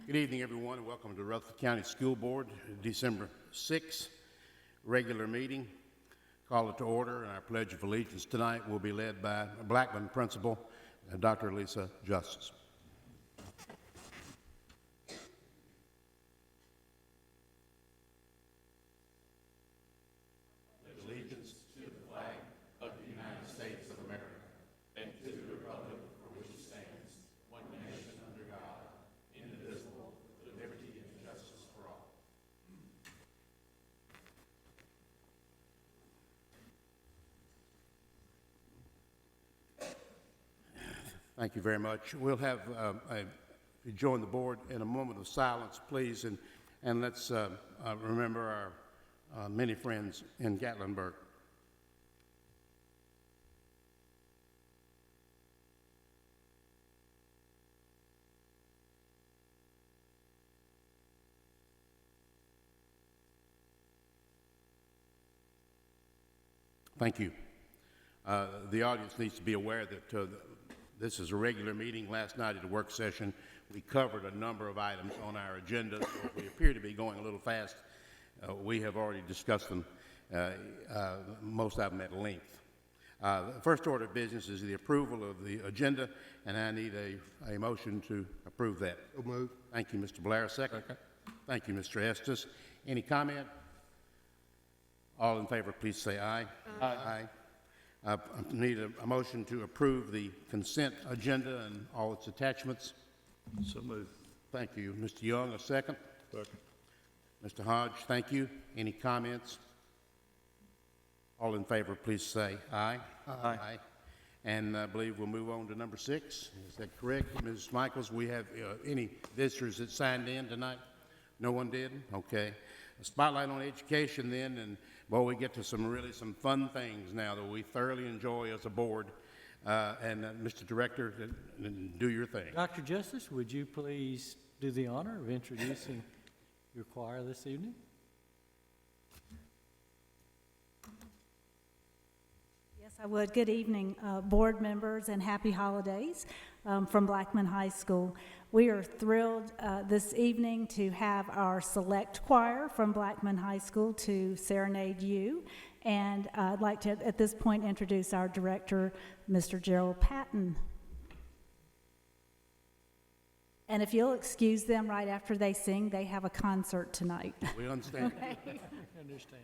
Good evening, everyone, and welcome to Rutherford County School Board, December 6th, regular meeting. Call it to order, and our Pledge of Allegiance tonight will be led by Blackman Principal, Dr. Lisa Justice. Allegiance to the flag of the United States of America and to the republic for which it stands, one nation under God, indivisible, with liberty and justice for all. Thank you very much. We'll have you join the board in a moment of silence, please, and let's remember our many friends in Gatlinburg. Thank you. The audience needs to be aware that this is a regular meeting. Last night at a work session, we covered a number of items on our agenda, so if we appear to be going a little fast, we have already discussed them, most of them at length. The first order of business is the approval of the agenda, and I need a motion to approve that. So moved. Thank you, Mr. Blair. Second. Thank you, Mr. Estes. Any comment? All in favor, please say aye. Aye. I need a motion to approve the consent agenda and all its attachments. So moved. Thank you. Mr. Young, a second. Second. Mr. Hodge, thank you. Any comments? All in favor, please say aye. Aye. And I believe we'll move on to number 6. Is that correct? Ms. Michaels, we have any visitors that signed in tonight? No one did? Okay. A spotlight on education then, and boy, we get to some fun things now that we thoroughly enjoy as a board. Mr. Director, do your thing. Dr. Justice, would you please do the honor of introducing your choir this evening? Yes, I would. Good evening, board members, and happy holidays from Blackman High School. We are thrilled this evening to have our select choir from Blackman High School to serenade you. And I'd like to, at this point, introduce our director, Mr. Gerald Patton. And if you'll excuse them right after they sing, they have a concert tonight. We understand. Okay. I understand.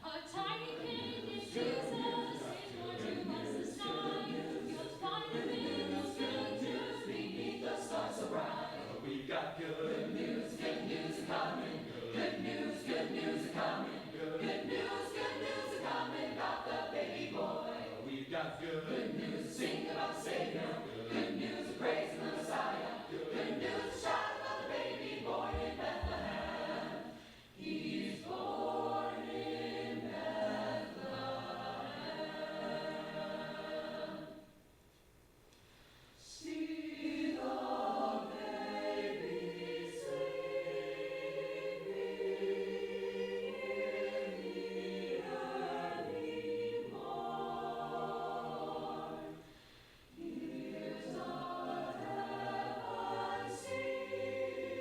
A tiny king is Jesus, is born to us this time. You'll find him in those good news beneath the stars so bright. We've got good news coming. Good news coming. Good news coming about the baby boy. We've got good news to sing about the Savior. Good news of praising the Messiah. Good news to shout about the baby born in Bethlehem. He's born in See the baby sleeping in the early morn. Here's a heaven singing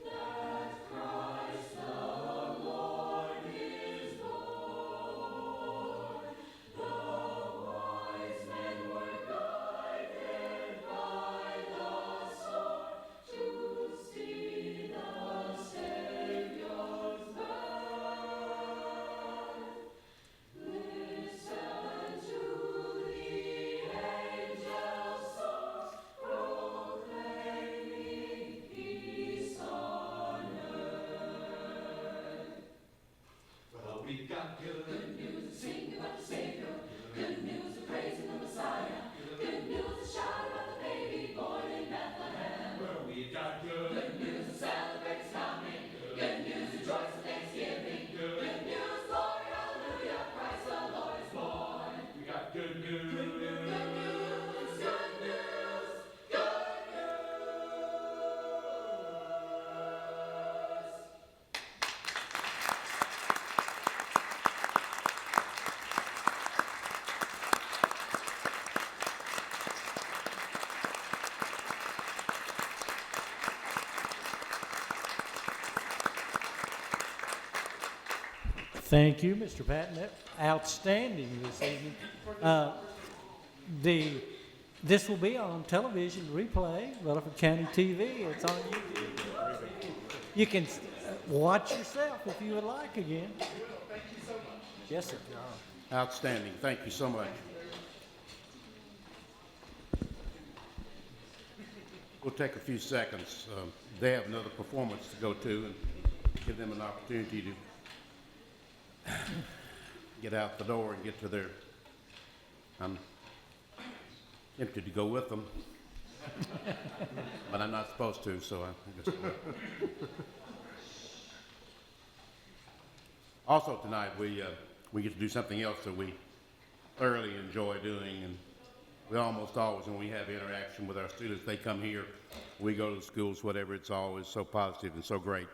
that Christ the Lord is born. The wise men were guided by the star to see the Savior's birth. Listen to the angels' songs proclaiming peace on earth. Well, we've got good news to sing about the Savior. Good news of praising the Messiah. Good news to shout about the baby born in Bethlehem. Well, we've got good news to celebrate His coming. Good news to rejoice in thanksgiving. Good news, glory, hallelujah, Christ the Lord is born. We got good news. Good news. Good news. Good news. Good news. Thank you, Mr. Patton. Outstanding this evening. This will be on television replay, Rutherford County TV. It's on YouTube. You can watch yourself if you would like again. Yes, sir. Outstanding. Thank you so much. We'll take a few seconds. They have another performance to go to and give them an opportunity to get out the door and get to their, I'm tempted to go with them, but I'm not supposed to, so I guess I will. Also tonight, we get to do something else that we thoroughly enjoy doing, and we almost always, when we have interaction with our students, they come here, we go to the schools, whatever, it's always so positive and so great.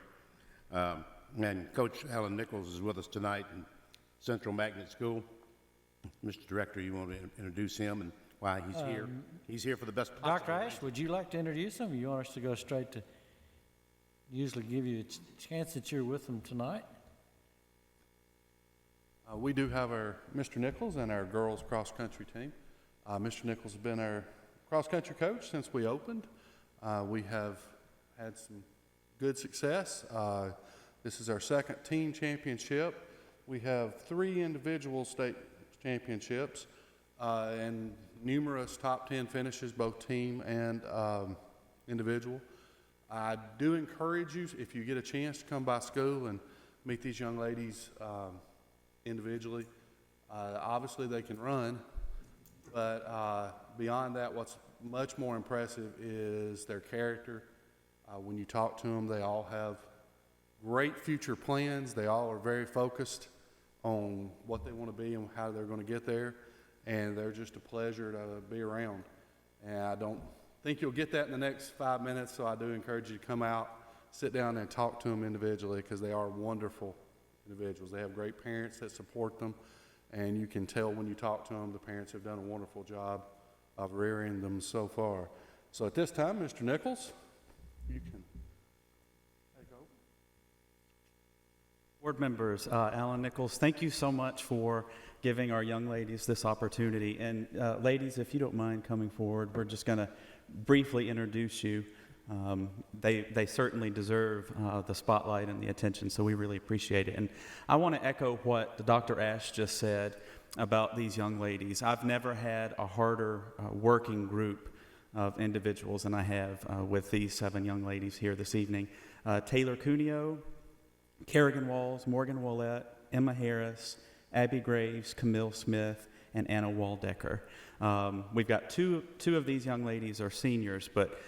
And Coach Alan Nichols is with us tonight in Central Magnet School. Mr. Director, you want to introduce him and why he's here? He's here for the best possible Dr. Ash, reason. would you like to introduce them? Or you want us to go straight to, usually give you a chance that you're with them tonight? We do have our Mr. Nichols and our girls cross-country team. Mr. Nichols has been our cross-country coach since we opened. We have had some good success. This is our second team championship. We have 3 individual state championships and numerous top 10 finishes, both team and individual. I do encourage you, if you get a chance, to come by school and meet these young ladies individually. Obviously, they can run, but beyond that, what's much more impressive is their character. When you talk to them, they all have great future plans. They all are very focused on what they want to be and how they're going to get there, and they're just a pleasure to be around. And I don't think you'll get that in the next 5 minutes, so I do encourage you to come out, sit down and talk to them individually, because they are wonderful individuals. They have great parents that support them, and you can tell when you talk to them, the parents have done a wonderful job of rearing them so far. So at this time, Mr. Nichols, you can take over. Board members, Alan Nichols, thank you so much for giving our young ladies this opportunity. And ladies, if you don't mind coming forward, we're just going to briefly introduce you. They certainly deserve the spotlight and the attention, so we really appreciate it. And I want to echo what Dr. Ash just said about these young ladies. I've never had a harder working group of individuals than I have with these 7 young ladies here this evening. Taylor Cuneo, Kerrigan Walls, Morgan Willett, Emma Harris, Abby Graves, Camille Smith, and Anna Waldecker. We've got two of these young ladies are seniors, but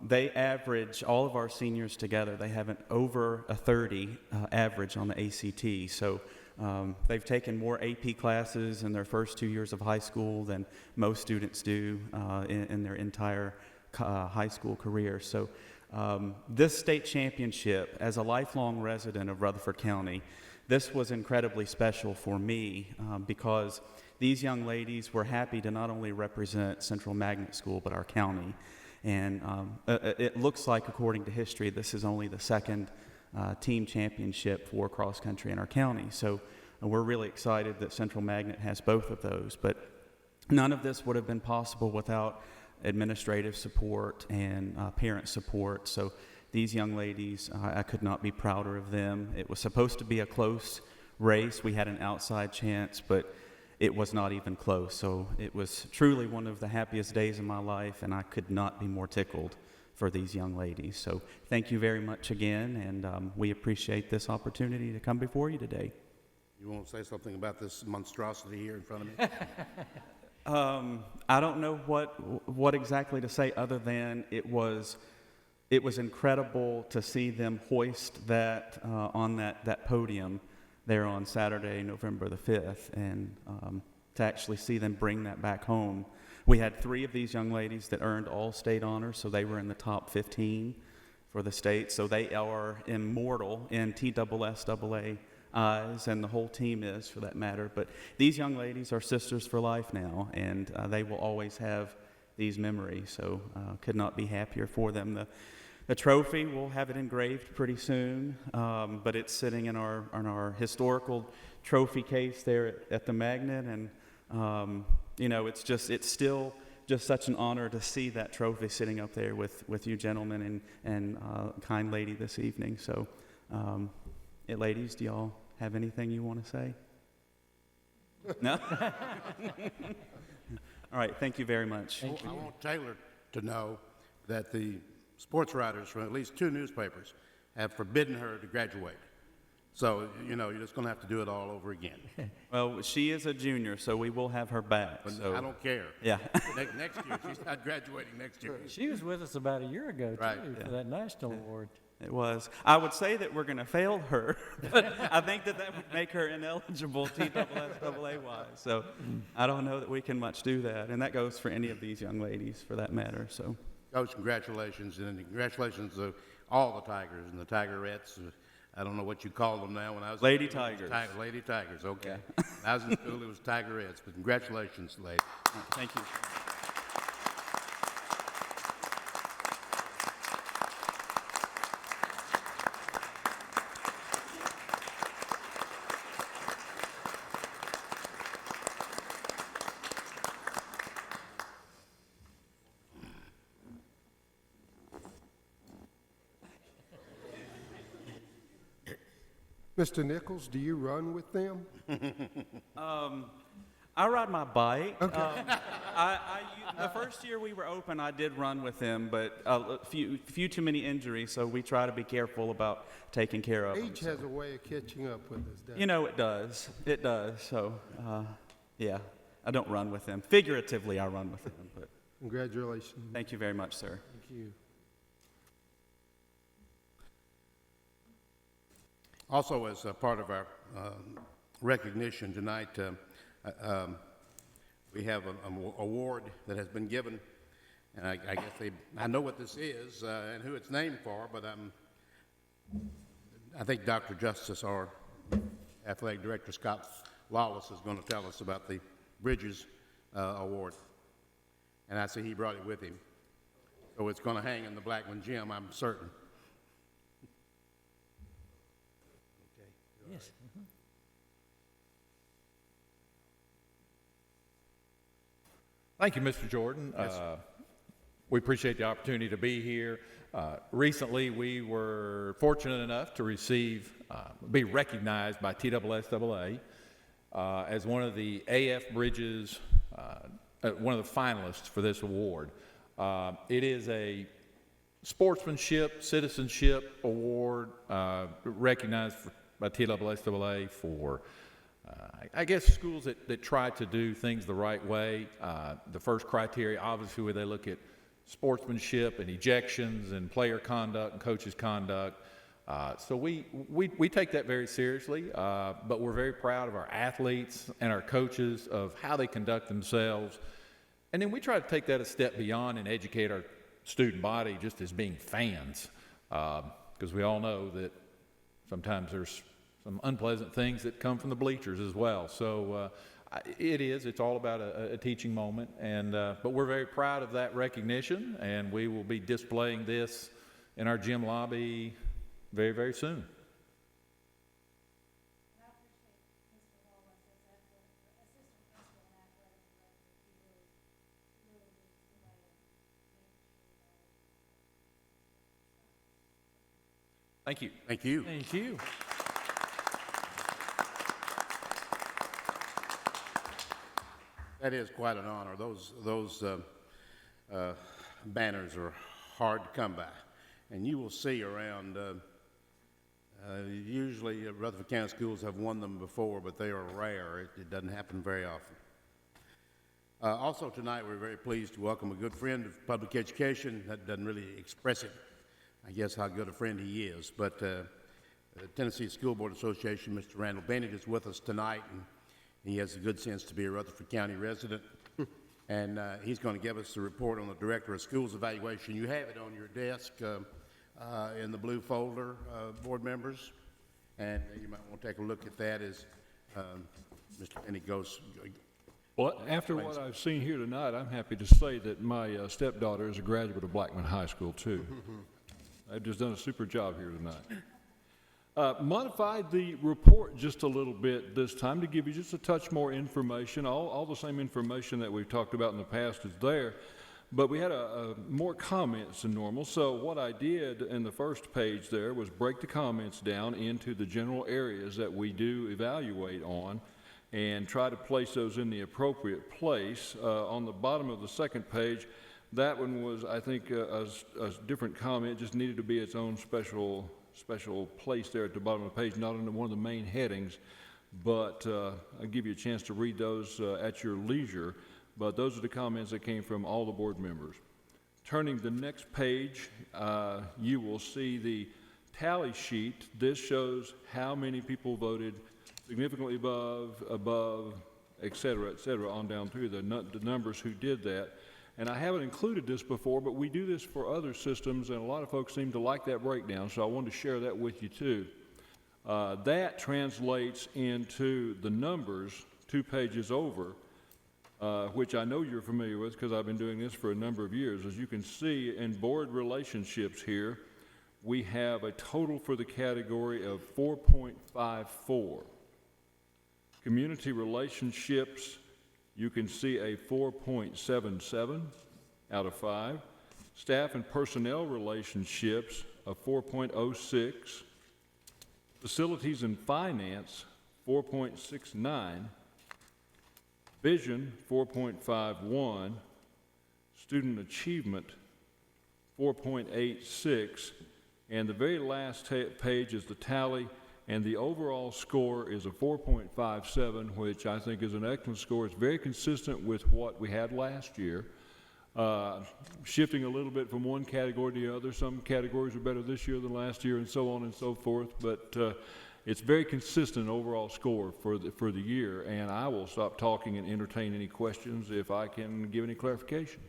they average, all of our seniors together, they have an over a 30 average on the ACT. So they've taken more AP classes in their first 2 years of high school than most students do in their entire high school career. So this state championship, as a lifelong resident of Rutherford County, this was incredibly special for me because these young ladies were happy to not only represent Central Magnet School, but our county. And it looks like, according to history, this is only the second team championship for cross country in our county. So we're really excited that Central Magnet has both of those. But none of this would have been possible without administrative support and parent support. So these young ladies, I could not be prouder of them. It was supposed to be a close race. We had an outside chance, but it was not even close. So it was truly one of the happiest days of my life, and I could not be more tickled for these young ladies. So thank you very much again, and we appreciate this opportunity to come before you today. You want to say something about this monstrosity here in front of me? I don't know what exactly to say other than it was incredible to see them hoist that on that podium there on Saturday, November the 5th, and to actually see them bring that back home. We had 3 of these young ladies that earned all state honors, so they were in the top 15 for the state. So they are immortal in TSSAA eyes, and the whole team is, for that matter. But these young ladies are sisters for life now, and they will always have these memories. So could not be happier for them. The trophy, we'll have it engraved pretty soon, but it's sitting in our historical trophy case there at the Magnet, and it's still just such an honor to see that trophy sitting up there with you gentlemen and kind lady this evening. So, ladies, do y'all have anything you want to say? No? All right, thank you very much. I want Taylor to know that the sports writers from at least 2 newspapers have forbidden her to graduate. So, you're just going to have to do it all over again. Well, she is a junior, so we will have her back. But So I don't care. yeah. Next year, she's not graduating next year. She was with us about a year ago, too, Right. for that national award. It was. I would say that we're going to fail her, but I think that would make her ineligible TSSAA-wise. So I don't know that we can much do that, and that goes for any of these young ladies, for that matter. So, Coach, congratulations, and congratulations to all the Tigers and the Tigerettes. I don't know what you call them now. When I was Lady Tigers. Lady Tigers, okay. When I was in school, it was Tigerettes, but congratulations, ladies. thank you. Mr. Nichols, do you run with them? I ride my bike. Okay. The first year we were open, I did run with them, but a few too many injuries, so we try to be careful about taking care of them. Age has a way of catching up with us, doesn't it? You know, it does. It does. So, yeah, I don't run with them. Figuratively, I run with them. But Congratulations. thank you very much, sir. Thank you. Also, as a part of our recognition tonight, we have an award that has been given, and I guess I know what this is and who it's named for, but I think Dr. Justice, our athletic director, Scott Lawless, is going to tell us about the Bridges Award, and I see he brought it with him. So it's going to hang in the Blackman Gym, I'm certain. Yes. Thank you, Mr. Jordan. We appreciate the opportunity to be here. Recently, we were fortunate enough to be recognized by TSSAA as one of the AF Bridges, one of the finalists for this award. It is a sportsmanship, citizenship award recognized by TSSAA for I guess schools that try to do things the right way. The first criteria, obviously, where they look at sportsmanship and ejections and player conduct and coaches' conduct. So we take that very seriously, but we're very proud of our athletes and our coaches of how they conduct themselves. And then we try to take that a step beyond and educate our student body just as being fans, because we all know that sometimes there's some unpleasant things that come from the bleachers as well. So it's all about a teaching moment, and but we're very proud of that recognition, and we will be displaying this in our gym lobby very, very soon. Thank you. Thank you. Thank you. That is quite an honor. Those banners are hard to come by, and you will see around. Usually, Rutherford County Schools have won them before, but they are rare. It doesn't happen very often. Also tonight, we're very pleased to welcome a good friend of public education. That doesn't really express it, I guess, how good a friend he is. But the Tennessee School Board Association, Mr. Randall Bennett, is with us tonight, and he has the good sense to be a Rutherford County resident. And he's going to give us the report on the Director of Schools evaluation. You have it on your desk in the blue folder, board members, and you might want to take a look at that as Mr. Bennett goes. Well, after what I've seen here tonight, I'm happy to say that my stepdaughter is a graduate of Blackman High School, too. I've just done a super job here tonight. Modified the report just a little bit this time to give you just a touch more information. All the same information that we've talked about in the past is there, but we had more comments than normal. So what I did in the first page there was break the comments down into the general areas that we do evaluate on and try to place those in the appropriate place. On the bottom of the second page, that one was, I think, a different comment. It just needed to be its own special place there at the bottom of the page, not under one of the main headings, but I'll give you a chance to read those at your leisure. But those are the comments that came from all the board members. Turning the next page, you will see the tally sheet. This shows how many people voted significantly above, et cetera, on down through the numbers who did that. And I haven't included this before, but we do this for other systems, and a lot of folks seem to like that breakdown, so I wanted to share that with you too. That translates into the numbers 2 pages over, which I know you're familiar with because I've been doing this for a number of years. As you can see in board relationships here, we have a total for the category of 4.54. Community relationships, you can see a 4.77 out of 5. Staff and personnel relationships, a 4.06. Facilities and finance, 4.69. Vision, 4.51. Student achievement, 4.86. And the very last page is the tally, and the overall score is a 4.57, which I think is an excellent score. It's very consistent with what we had last year. Shifting a little bit from one category to the other. Some categories are better this year than last year, and so on and so forth. But it's very consistent overall score for the year. And I will stop talking and entertain any questions if I can give any clarification.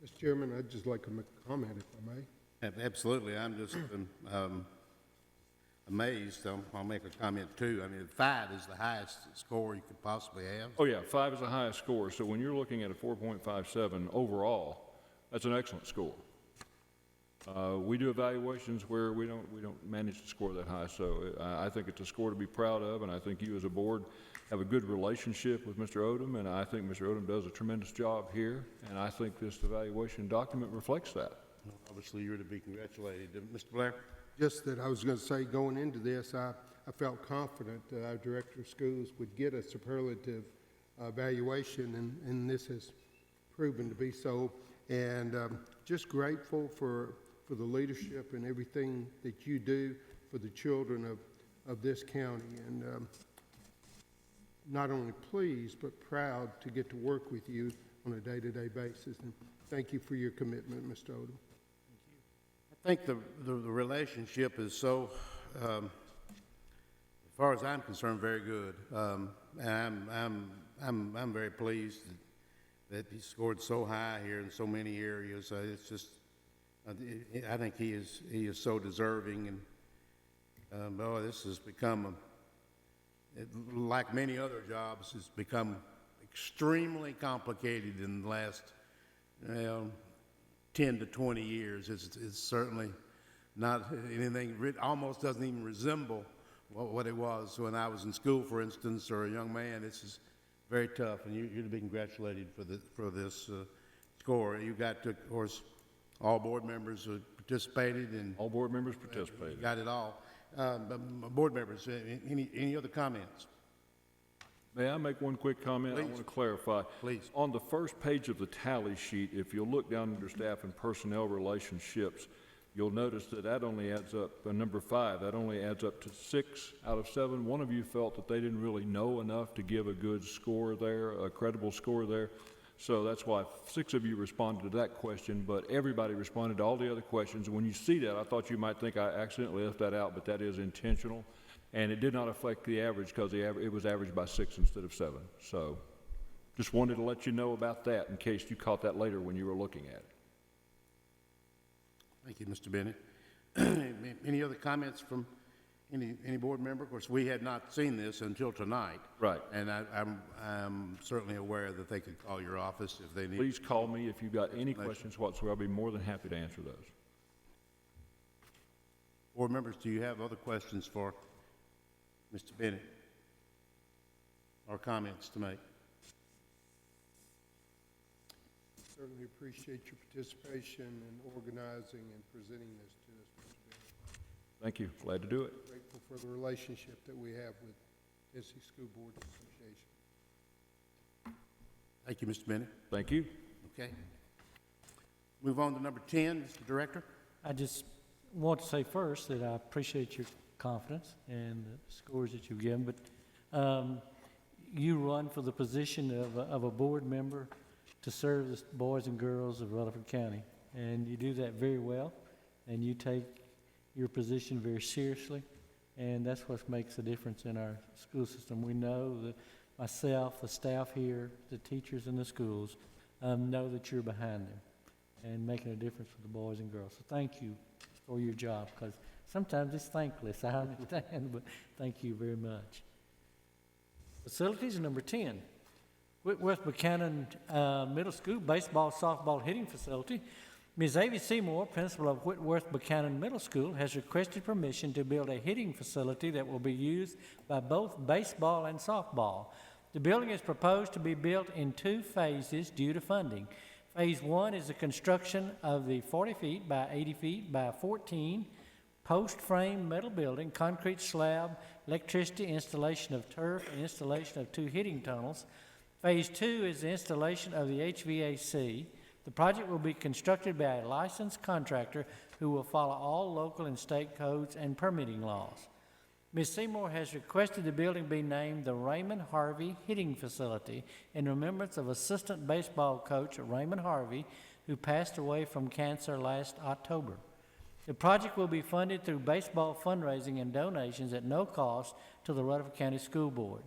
Mr. Chairman, I'd just like to make a comment, if I may. Absolutely. I'm just amazed. I'll make a comment too. I mean, 5 is the highest score you could possibly have. Oh, yeah, 5 is the highest score, so when you're looking at a 4.57 overall, that's an excellent score. We do evaluations where we don't manage to score that high, so I think it's a score to be proud of, and I think you as a board have a good relationship with Mr. Odom, and I think Mr. Odom does a tremendous job here, and I think this evaluation document reflects that. Well, obviously, you're to be congratulated. Mr. Blair? Just that I was going to say, going into this, I felt confident that our director of schools would get a superlative evaluation, and this has proven to be so. And just grateful for the leadership and everything that you do for the children of this county. And not only pleased, but proud to get to work with you on a day-to-day basis. And thank you for your commitment, Mr. Odom. I think the relationship is so, as far as I'm concerned, very good. And I'm very pleased that he scored so high here in so many areas. It's just, I think he is so deserving. And boy, this has become like many other jobs, it's become extremely complicated in the last 10 to 20 years. It's certainly not anything, almost doesn't even resemble what it was when I was in school, for instance, or a young man. This is very tough, and you're to be congratulated for this score. You got, of course, all board members participated, and All board members participated. got it all. Board members, any other comments? May I make one quick comment? I Please. want to clarify. Please. On the first page of the tally sheet, if you'll look down under staff and personnel relationships, you'll notice that only adds up, number 5, that only adds up to 6 out of 7. One of you felt that they didn't really know enough to give a good score there, a credible score there. So that's why 6 of you responded to that question, but everybody responded to all the other questions. And when you see that, I thought you might think I accidentally left that out, but that is intentional. And it did not affect the average because it was averaged by 6 instead of 7. So just wanted to let you know about that in case you caught that later when you were looking at it. Thank you, Mr. Bennett. Any other comments from any board member? Of course, we had not seen this until tonight. Right. And I'm certainly aware that they could call your office if they need. Please call me if you've got any questions whatsoever. I'll be more than happy to answer those. Board members, do you have other questions for Mr. Bennett or comments to make? Certainly appreciate your participation in organizing and presenting this to us, Mr. Bennett. Thank you. Glad to do it. Grateful for the relationship that we have with Tennessee School Board Association. Thank you, Mr. Bennett. Thank you. Okay. Move on to number 10, Mr. Director. I just want to say first that I appreciate your confidence and the scores that you've given, but you run for the position of a board member to serve the boys and girls of Rutherford County, and you do that very well, and you take your position very seriously, and that's what makes a difference in our school system. We know that myself, the staff here, the teachers in the schools know that you're behind them and making a difference for the boys and girls. So thank you for your job, because sometimes it's thankless, I understand, but thank you very much. Facilities, number 10. Whitworth Buchanan Middle School baseball, softball hitting facility. Ms. Avie Seymour, principal of Whitworth Buchanan Middle School, has requested permission to build a hitting facility that will be used by both baseball and softball. The building is proposed to be built in 2 phases due to funding. Phase 1 is the construction of the 40 feet by 80 feet by 14 post-frame metal building, concrete slab, electricity, installation of turf, and installation of 2 hitting tunnels. Phase 2 is the installation of the HVAC. The project will be constructed by a licensed contractor who will follow all local and state codes and permitting laws. Ms. Seymour has requested the building be named the Raymond Harvey Hitting Facility in remembrance of assistant baseball coach Raymond Harvey, who passed away from cancer last October. The project will be funded through baseball fundraising and donations at no cost to the Rutherford County School Board.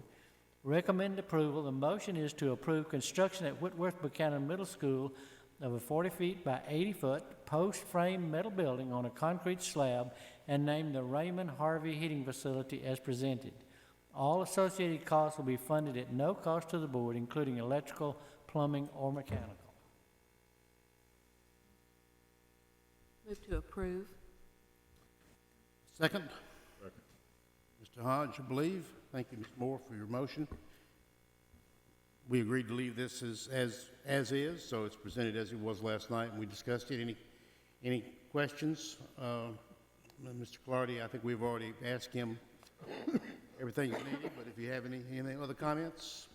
Recommend approval. The motion is to approve construction at Whitworth Buchanan Middle School of a 40 feet by 80 foot post frame metal building on a concrete slab and name the Raymond Harvey Heating Facility as presented. All associated costs will be funded at no cost to the board, including electrical, plumbing, or mechanical. Move to approve. Second? Mr. Hodge, I believe. Thank you, Ms. Moore, for your motion. We agreed to leave this as is, so it's presented as it was last night, and we discussed it. Any questions? Mr. Clardy, I think we've already asked him everything you needed, but if you have any other comments?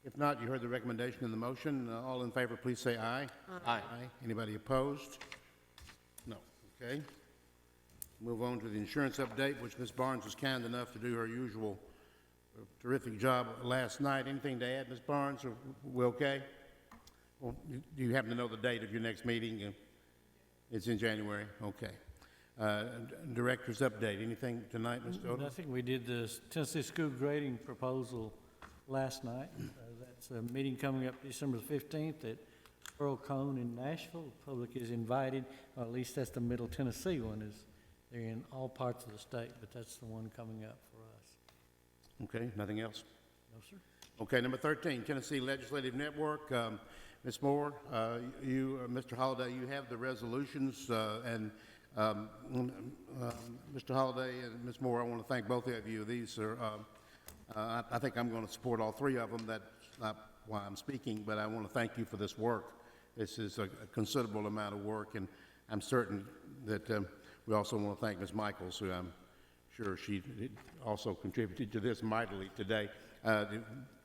If not, you heard the recommendation in the motion. All in favor, please say aye. Aye. Anybody opposed? No. Okay. Move on to the insurance update, which Ms. Barnes was kind enough to do her usual terrific job last night. Anything to add, Ms. Barnes? Or we okay? Well, do you happen to know the date of your next meeting? It's in January. Okay. Director's update. Anything tonight, Mr. Odom? I think we did the Tennessee school grading proposal last night. That's a meeting coming up December the 15th at Earl Cone in Nashville. The public is invited, or at least that's the Middle Tennessee one. They're in all parts of the state, but that's the one coming up for us. Okay. Nothing else? No, sir. Okay. Number 13, Tennessee Legislative Network. Ms. Moore, Mr. Holliday, you have the resolutions, and Mr. Holliday and Ms. Moore, I want to thank both of you. These are, I think I'm going to support all three of them. That's not why I'm speaking, but I want to thank you for this work. This is a considerable amount of work, and I'm certain that we also want to thank Ms. Michaels, who I'm sure she also contributed to this mightily today. I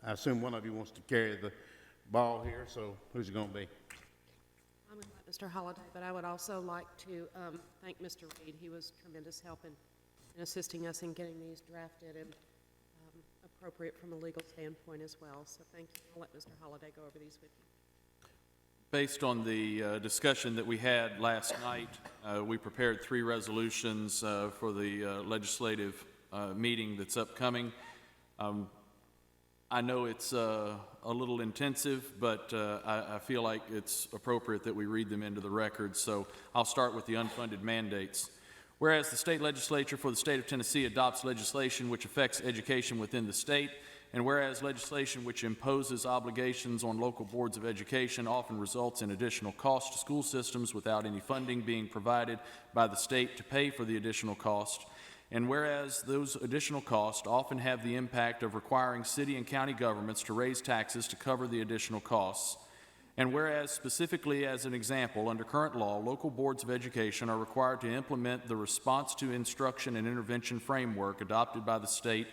assume one of you wants to carry the ball here, so who's it going to be? I'm going to let Mr. Holliday, but I would also like to thank Mr. Reed. He was tremendous help in assisting us in getting these drafted and appropriate from a legal standpoint as well. So thank you. I'll let Mr. Holliday go over these with you. Based on the discussion that we had last night, we prepared 3 resolutions for the legislative meeting that's upcoming. I know it's a little intensive, but I feel like it's appropriate that we read them into the record. So I'll start with the unfunded mandates. Whereas the state legislature for the state of Tennessee adopts legislation which affects education within the state, and whereas legislation which imposes obligations on local boards of education often results in additional costs to school systems without any funding being provided by the state to pay for the additional cost, and whereas those additional costs often have the impact of requiring city and county governments to raise taxes to cover the additional costs, and whereas specifically as an example, under current law, local boards of education are required to implement the response to instruction and intervention framework adopted by the state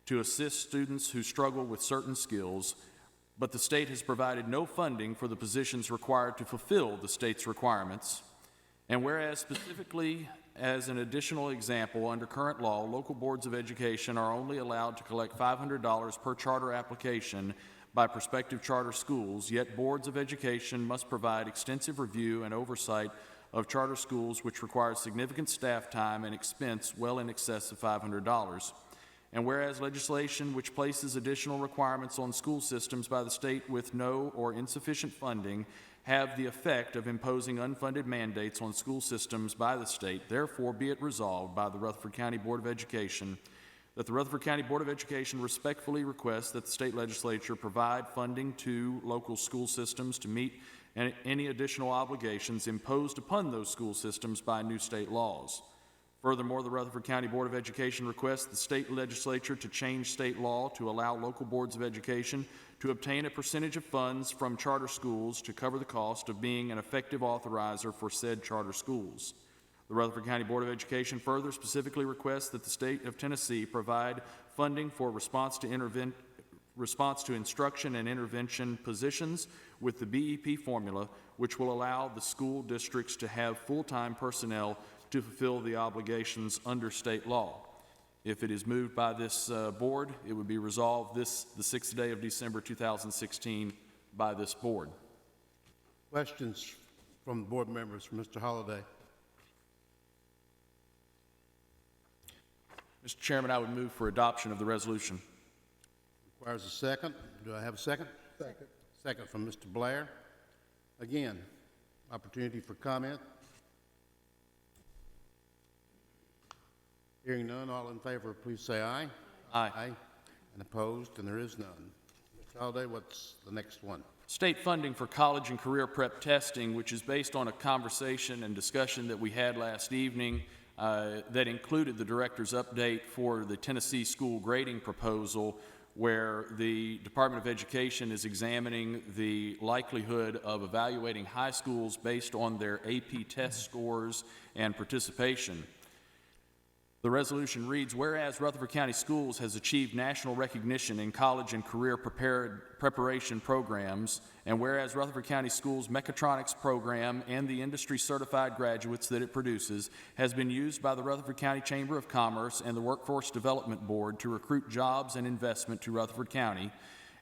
to assist students who struggle with certain skills, but the state has provided no funding for the positions required to fulfill the state's requirements. And whereas specifically as an additional example, under current law, local boards of education are only allowed to collect $500 per charter application by prospective charter schools, yet boards of education must provide extensive review and oversight of charter schools which require significant staff time and expense well in excess of $500. And whereas legislation which places additional requirements on school systems by the state with no or insufficient funding have the effect of imposing unfunded mandates on school systems by the state, therefore be it resolved by the Rutherford County Board of Education that the Rutherford County Board of Education respectfully requests that the state legislature provide funding to local school systems to meet any additional obligations imposed upon those school systems by new state laws. Furthermore, the Rutherford County Board of Education requests the state legislature to change state law to allow local boards of education to obtain a percentage of funds from charter schools to cover the cost of being an effective authorizer for said charter schools. The Rutherford County Board of Education further specifically requests that the state of Tennessee provide funding for response to instruction and intervention positions with the BEP formula, which will allow the school districts to have full-time personnel to fulfill the obligations under state law. If it is moved by this board, it would be resolved the 6th day of December 2016 by this board. Questions from the board members for Mr. Holliday? Mr. Chairman, I would move for adoption of the resolution. Requires a second. Do I have a second? Second. Second from Mr. Blair. Again, opportunity for comment. Hearing none, all in favor, please say aye. Aye. Aye. And opposed, and there is none. Mr. Holliday, what's the next one? State funding for college and career prep testing, which is based on a conversation and discussion that we had last evening that included the director's update for the Tennessee school grading proposal, where the Department of Education is examining the likelihood of evaluating high schools based on their AP test scores and participation. The resolution reads, whereas Rutherford County Schools has achieved national recognition in college and career preparation programs, and whereas Rutherford County Schools' mechatronics program and the industry-certified graduates that it produces has been used by the Rutherford County Chamber of Commerce and the Workforce Development Board to recruit jobs and investment to Rutherford County,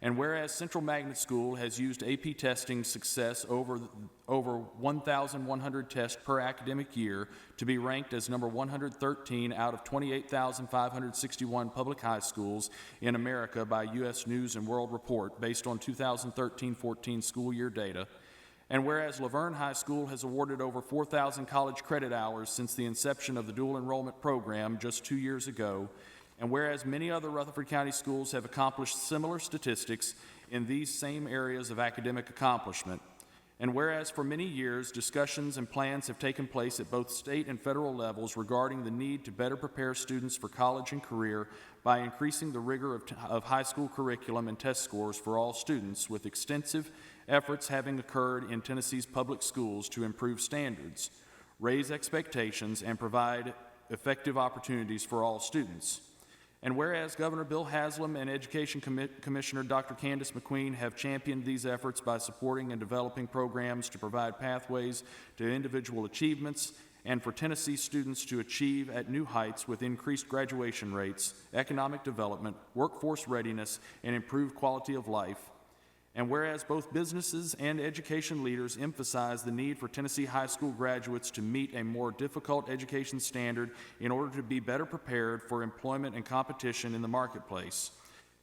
and whereas Central Magnet School has used AP testing success over 1,100 tests per academic year to be ranked as number 113 out of 28,561 public high schools in America by U.S. News and World Report based on 2013-14 school year data. And whereas Laverne High School has awarded over 4,000 college credit hours since the inception of the dual enrollment program just 2 years ago, and whereas many other Rutherford County schools have accomplished similar statistics in these same areas of academic accomplishment, and whereas for many years discussions and plans have taken place at both state and federal levels regarding the need to better prepare students for college and career by increasing the rigor of high school curriculum and test scores for all students, with extensive efforts having occurred in Tennessee's public schools to improve standards, raise expectations, and provide effective opportunities for all students. And whereas Governor Bill Haslam and Education Commissioner Dr. Candace McQueen have championed these efforts by supporting and developing programs to provide pathways to individual achievements and for Tennessee students to achieve at new heights with increased graduation rates, economic development, workforce readiness, and improved quality of life. And whereas both businesses and education leaders emphasize the need for Tennessee high school graduates to meet a more difficult education standard in order to be better prepared for employment and competition in the marketplace.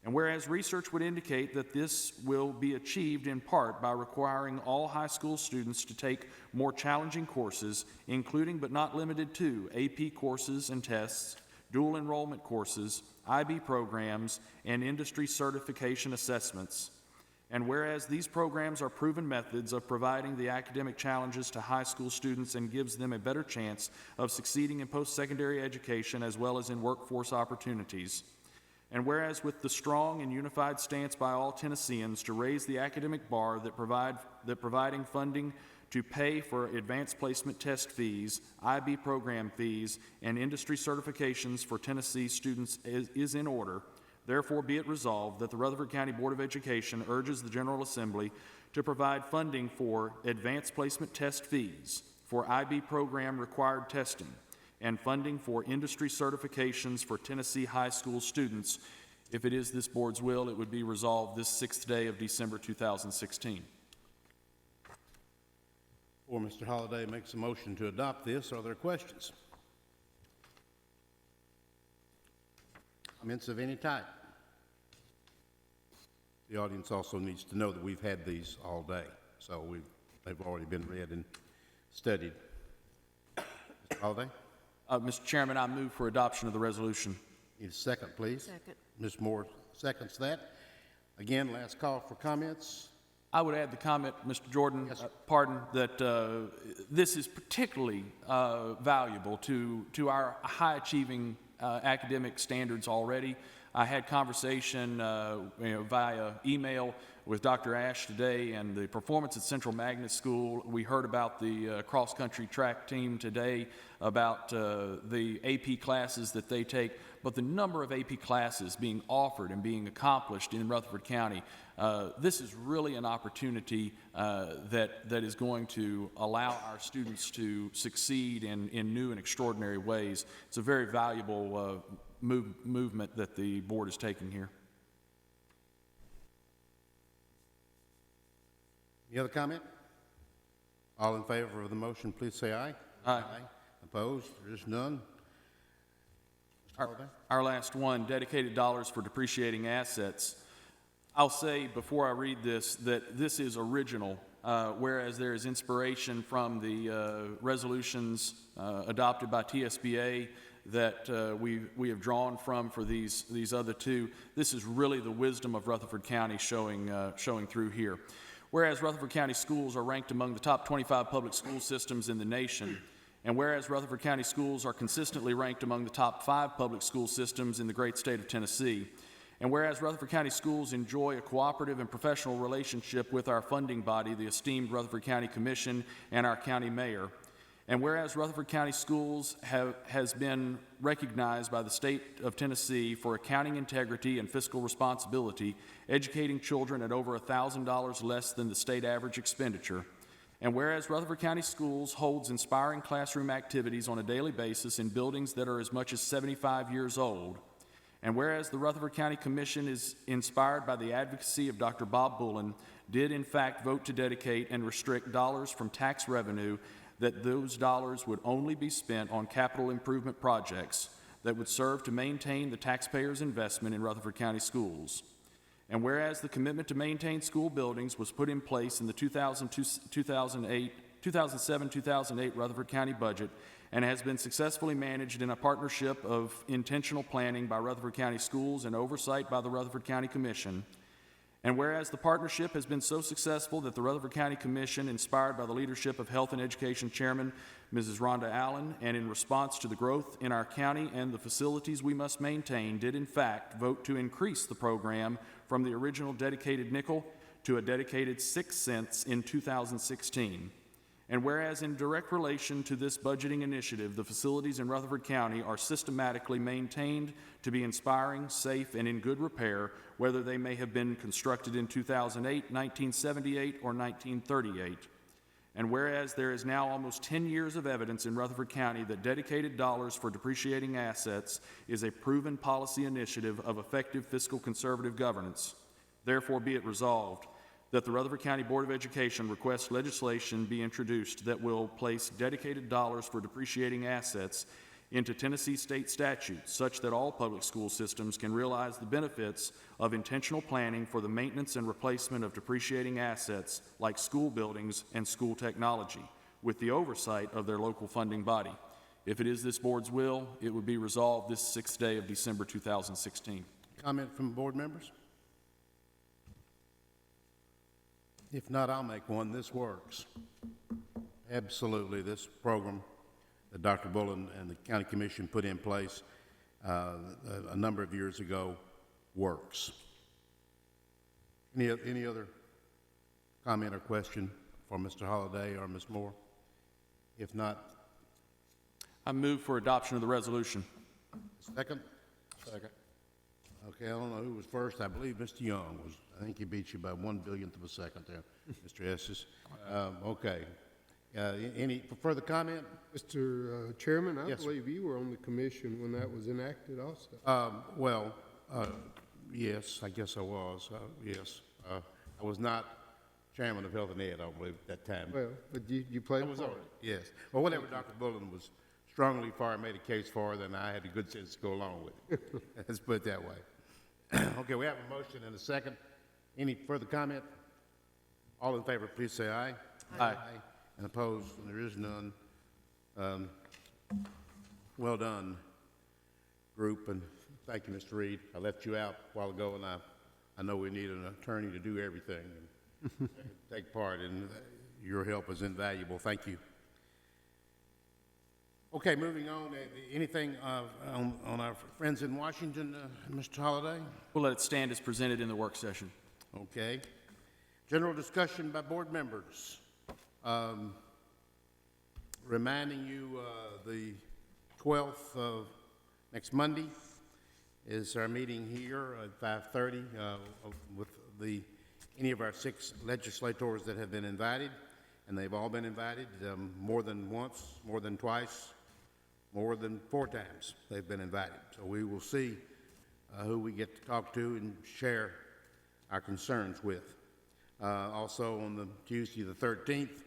And whereas research would indicate that this will be achieved in part by requiring all high school students to take more challenging courses, including but not limited to AP courses and tests, dual enrollment courses, IB programs, and industry certification assessments. And whereas these programs are proven methods of providing the academic challenges to high school students and gives them a better chance of succeeding in post-secondary education as well as in workforce opportunities. And whereas with the strong and unified stance by all Tennesseans to raise the academic bar that providing funding to pay for advanced placement test fees, IB program fees, and industry certifications for Tennessee students is in order, therefore be it resolved that the Rutherford County Board of Education urges the General Assembly to provide funding for advanced placement test fees, for IB program required testing, and funding for industry certifications for Tennessee high school students. If it is this board's will, it would be resolved this 6th day of December 2016. Before Mr. Holliday makes a motion to adopt this, are there questions? Comments of any type? The audience also needs to know that we've had these all day, so they've already been read and studied. Mr. Holliday? Mr. Chairman, I move for adoption of the resolution. Need a second, please. Second. Ms. Moore seconds that. Again, last call for comments. I would add the comment, Mr. Jordan, Yes, sir. that this is particularly valuable to our high-achieving academic standards already. I had conversation via email with Dr. Ash today and the performance at Central Magnet School. We heard about the cross-country track team today, about the AP classes that they take, but the number of AP classes being offered and being accomplished in Rutherford County, this is really an opportunity that is going to allow our students to succeed in new and extraordinary ways. It's a very valuable movement that the board is taking here. Any other comment? All in favor of the motion, please say aye. Aye. Opposed? There is none. Mr. Holliday? Our last one, dedicated dollars for depreciating assets. I'll say before I read this that this is original whereas there is inspiration from the resolutions adopted by TSBA that we have drawn from for these other two, this is really the wisdom of Rutherford County showing through here. Whereas Rutherford County schools are ranked among the top 25 public school systems in the nation, and whereas Rutherford County schools are consistently ranked among the top 5 public school systems in the great state of Tennessee, and whereas Rutherford County schools enjoy a cooperative and professional relationship with our funding body, the esteemed Rutherford County Commission, and our county mayor, and whereas Rutherford County Schools has been recognized by the state of Tennessee for accounting integrity and fiscal responsibility, educating children at over $1,000 less than the state average expenditure, and whereas Rutherford County Schools holds inspiring classroom activities on a daily basis in buildings that are as much as 75 years old, and whereas the Rutherford County Commission is inspired by the advocacy of Dr. Bob Bullen, did in fact vote to dedicate and restrict dollars from tax revenue, that those dollars would only be spent on capital improvement projects that would serve to maintain the taxpayers' investment in Rutherford County schools. And whereas the commitment to maintain school buildings was put in place in the 2007-2008 Rutherford County budget and has been successfully managed in a partnership of intentional planning by Rutherford County Schools and oversight by the Rutherford County Commission. And whereas the partnership has been so successful that the Rutherford County Commission, inspired by the leadership of Health and Education Chairman Mrs. Rhonda Allen, and in response to the growth in our county and the facilities we must maintain, did in fact vote to increase the program from the original dedicated nickel to a dedicated 6 cents in 2016. And whereas in direct relation to this budgeting initiative, the facilities in Rutherford County are systematically maintained to be inspiring, safe, and in good repair, whether they may have been constructed in 2008, 1978, or 1938. And whereas there is now almost 10 years of evidence in Rutherford County that dedicated dollars for depreciating assets is a proven policy initiative of effective fiscal conservative governance, therefore be it resolved that the Rutherford County Board of Education requests legislation be introduced that will place dedicated dollars for depreciating assets into Tennessee state statutes such that all public school systems can realize the benefits of intentional planning for the maintenance and replacement of depreciating assets like school buildings and school technology, with the oversight of their local funding body. If it is this board's will, it would be resolved this 6th day of December 2016. Comment from board members? If not, I'll make one. This works. Absolutely, this program that Dr. Bullen and the County Commission put in place a number of years ago works. Any other comment or question for Mr. Holliday or Ms. Moore? If not, I move for adoption of the resolution. second? Second. Okay, I don't know who was first. I believe Mr. Young was. I think he beat you by 1/1,000,000th of a second there, Mr. Estes. Okay. Any further comment? Mr. Chairman, I Yes, sir. believe you were on the commission when that was enacted also. Yes, I guess I was. Yes. I was not chairman of Health and Ed, I don't believe, at that time. Well, but you played a I was part. on it, yes. Well, whatever Dr. Bullen was strongly for and made a case for, then I had the good sense to go along with it. Let's put it that way. Okay, we have a motion and a second. Any further comment? All in favor, please say aye. Aye. And opposed? There is none. Well done, group, and thank you, Mr. Reed. I left you out a while ago, and I know we need an attorney to do everything and take part, and your help is invaluable. Thank you. Okay, moving on. Anything on our friends in Washington, Mr. Holliday? We'll let it stand as presented in the work session. Okay. General discussion by board members. Reminding you, the 12th of next Monday is our meeting here at 5:30 with any of our 6 legislators that have been invited, and they've all been invited more than once, more than twice, more than 4 times they've been invited. So we will see who we get to talk to and share our concerns with. Also on the Tuesday the 13th,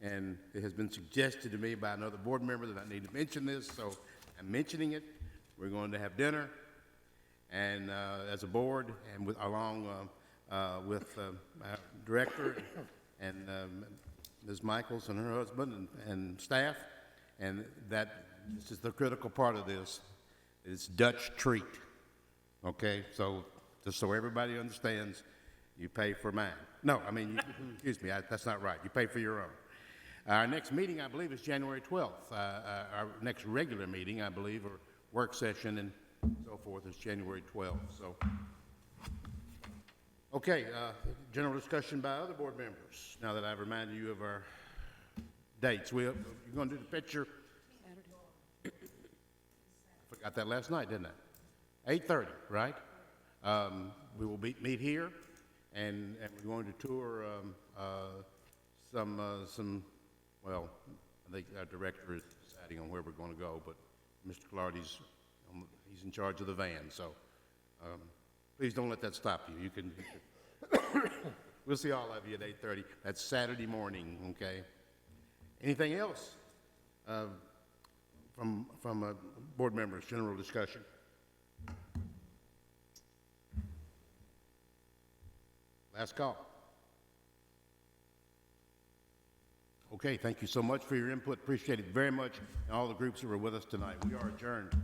and it has been suggested to me by another board member that I need to mention this, so I'm mentioning it. We're going to have dinner, and as a board, and along with our director and Ms. Michaels and her husband and staff, and this is the critical part of this. It's Dutch treat, okay? So, just so everybody understands, you pay for mine. No, I mean, excuse me, that's not right. You pay for your own. Our next meeting, I believe, is January 12th. Our next regular meeting, I believe, or work session and so forth is January 12th, so. Okay, general discussion by other board members, now that I've reminded you of our dates. You're going to do the picture? I forgot that last night, didn't I? 8:30, right? We will meet here, and we're going to tour well, I think our director is deciding on where we're going to go, but Mr. Clardy's, he's in charge of the van, so please don't let that stop you. You can, we'll see all of you at 8:30. That's Saturday morning, okay? Anything else from board members, general discussion? Last call. Okay, thank you so much for your input. Appreciate it very much, and all the groups that were with us tonight. We are adjourned.